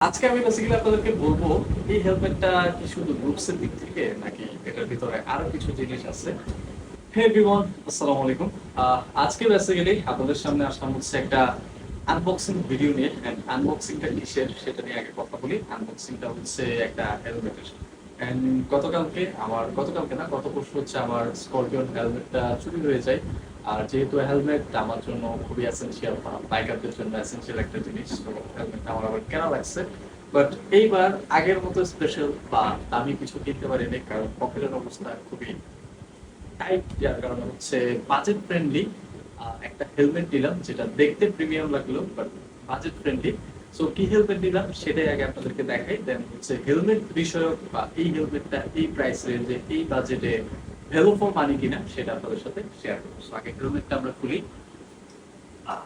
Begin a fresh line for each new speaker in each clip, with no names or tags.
আজকে আমি বেসিক্যালি আপনাদেরকে বলবো এই হেলমেটটা কি শুধু লুকসের দিক থেকে নাকি এটার ভিতরে আরো কিছু জিনিস আছে। হে এভরিওয়ান, আসসালামু আলাইকুম। আজকে বেসিক্যালি আপনাদের সামনে আসলাম হচ্ছে একটা আনবক্সিং ভিডিও নিয়ে। এন্ড আনবক্সিংটা কিসের সেটা নিয়ে আগে কথা বলি। আনবক্সিংটা হচ্ছে একটা হেলমেটের। এন্ড গতকালকে না, গত পরশু হচ্ছে আমার স্করপিয়ন হেলমেটটা চুরি হয়ে যায়। আর যেহেতু হেলমেট আমার জন্য খুবই এসেনশিয়াল, বাইকারদের জন্য এসেনশিয়াল একটা জিনিস, তো হেলমেটটা আমার আবার কেনা লাগছে। বাট এইবার আগের মতো স্পেশাল বা দামি কিছু কিনতে পারিনি, কারণ পকেটের অবস্থা খুবই টাইপ, যার কারণে হচ্ছে বাজেট ফ্রেন্ডলি একটা হেলমেট নিলাম, যেটা দেখতে প্রিমিয়াম লাগলো বাট বাজেট ফ্রেন্ডলি। সো কি হেলমেট নিলাম সেটাই আগে আপনাদেরকে দেখাই, দেন হচ্ছে হেলমেট বিষয়ক বা এই হেলমেটটা এই প্রাইস রেঞ্জে এই বাজেটে ভ্যালু ফর মানি কিনা সেটা আপনাদের সাথে শেয়ার করবো। সো আগে হেলমেটটা আমরা খুলি। আহ,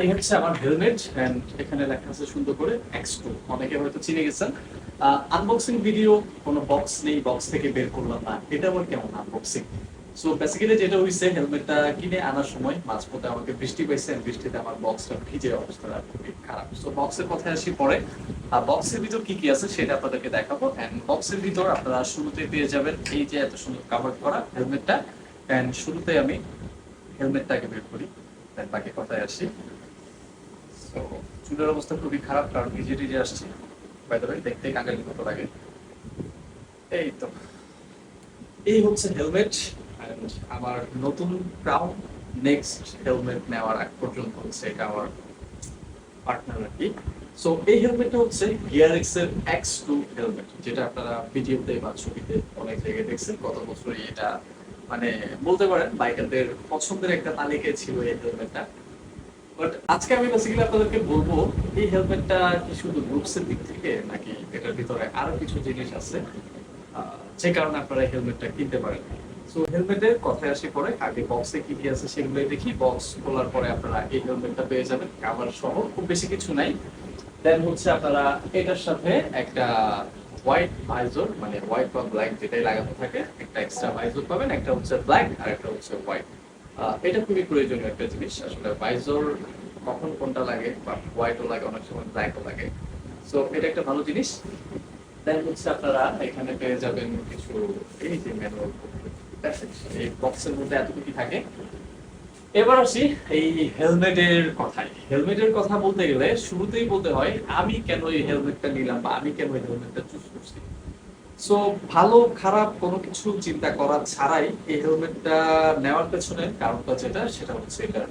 এই হচ্ছে আমার হেলমেট এন্ড এখানে লেখা আছে সুন্দর করে X2। অনেকে হয়তো চিনে গেছেন। আনবক্সিং ভিডিও, কোনো বক্স নেই, বক্স থেকে বের করলাম না, এটা আবার কেমন আনবক্সিং। সো বেসিক্যালি যেটা হইছে, হেলমেটটা কিনে আনার সময় মাঝপথে আমাকে বৃষ্টি পাইছে, বৃষ্টিতে আমার বক্সটা ভিজে, অবস্থাটা খুবই খারাপ। সো বক্সের কথায় আসি পরে। আর বক্সের ভিতর কি কি আছে সেটা আপনাদেরকে দেখাবো। এন্ড বক্সের ভিতর আপনারা শুরুতে পেয়ে যাবেন এই যে এত সুন্দর কাভার করা হেলমেটটা। এন্ড শুরুতে আমি হেলমেটটাকে বের করি, দেন বাকি কথায় আসি। তো চুলের অবস্থা খুবই খারাপ, কারণ ভিজে টিজে আসছি। বাই দ্য ওয়ে, দেখতে কাঙ্গালির মতো লাগে। এই তো, এই হচ্ছে হেলমেট। এন্ড আমার নতুন ক্রাউন, নেক্সট হেলমেট নেওয়ার আগ পর্যন্ত হচ্ছে এটা আমার পার্টনার আর কি। সো এই হেলমেটটা হচ্ছে গিয়ারএক্স এর X2 হেলমেট, যেটা আপনারা ভিডিওতে বা ছবিতে অনেক জায়গায় দেখছেন। গত বছরই এটা মানে বলতে পারেন বাইকারদের পছন্দের একটা তালিকায় ছিল এই হেলমেটটা। বাট আজকে আমি বেসিক্যালি আপনাদেরকে বলবো এই হেলমেটটা কি শুধু লুকসের দিক থেকে নাকি এটার ভিতরে আরো কিছু জিনিস আছে যে কারণে আপনারা হেলমেটটা কিনতে পারেন। সো হেলমেটের কথায় আসি পরে, আগে বক্সে কি কি আছে সেগুলোই দেখি। বক্স খোলার পরে আপনারা এই হেলমেটটা পেয়ে যাবেন কভার সহ, খুব বেশি কিছু নাই। দেন হচ্ছে আপনারা এটার সাথে একটা হোয়াইট ভাইজর, মানে হোয়াইট বা ব্ল্যাক যেটাই লাগানো থাকে, একটা এক্সট্রা ভাইজর পাবেন। একটা হচ্ছে ব্ল্যাক আর একটা হচ্ছে হোয়াইট। এটা খুবই প্রয়োজনীয় একটা জিনিস। আসলে ভাইজর কখন কোনটা লাগে, বা হোয়াইটও লাগে, অনেক সময় ব্ল্যাকও লাগে। সো এটা একটা ভালো জিনিস। দেন হচ্ছে আপনারা এখানে পেয়ে যাবেন কিছু এই যে ম্যানুয়াল। এই বক্সের মধ্যে এতটুকু থাকে। এবার আসি এই হেলমেটের কথায়। হেলমেটের কথা বলতে গেলে শুরুতেই বলতে হয় আমি কেন এই হেলমেটটা নিলাম বা আমি কেন এই হেলমেটটা চুজ করছি। সো ভালো খারাপ কোনো কিছু চিন্তা করা ছাড়াই এই হেলমেটটা নেওয়ার পেছনে কারণটা যেটা, সেটা হচ্ছে এটা